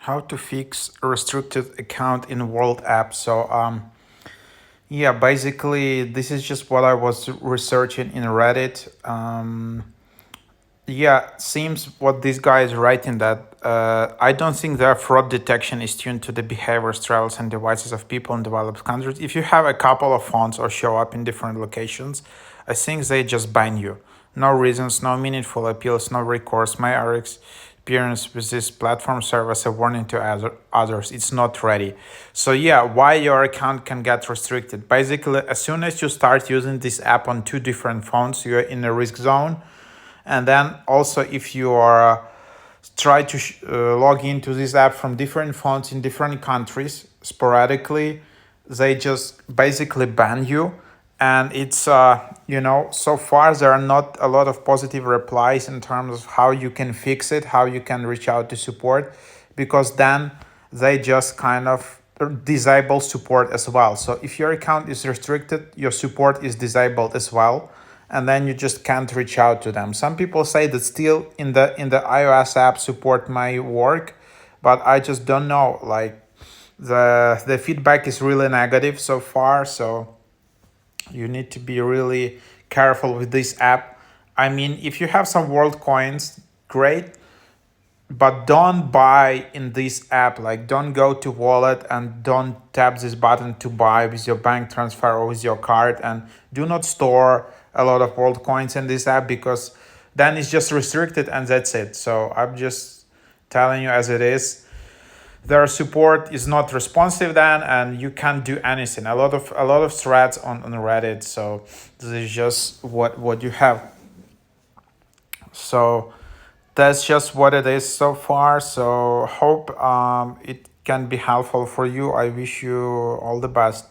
How to fix a restricted account in World app. Yeah, basically this is just what I was researching in Reddit. Yeah, seems what this guy is writing that I don't think their fraud detection is tuned to the behavior styles and devices of people in developed countries. If you have a couple of phones or show up in different locations, I think they just ban you. No reasons, no meaningful appeals, no recourse. My experience with this platform serve as a warning to others. It's not ready. So yeah, why your account can get restricted? Basically, as soon as you start using this app on two different phones, you're in a risk zone. And then also if you are try to log into this app from different phones in different countries sporadically, they just basically ban you. And it's so far there are not a lot of positive replies in terms of how you can fix it, how you can reach out to support, because then they just kind of disable support as well. So if your account is restricted, your support is disabled as well, and then you just can't reach out to them. Some people say that still in the iOS app support might work, but I just don't know. Like the feedback is really negative so far, so you need to be really careful with this app. I mean, if you have some world coins, great, but don't buy in this app. Like, don't go to wallet and don't tap this button to buy with your bank transfer or with your card, and do not store a lot of world coins in this app, because then it's just restricted and that's it. So I'm just telling you as it is. Their support is not responsive then, and you can't do anything. A lot of threads on Reddit. So this is just what you have. So that's just what it is so far. So hope it can be helpful for you. I wish you all the best.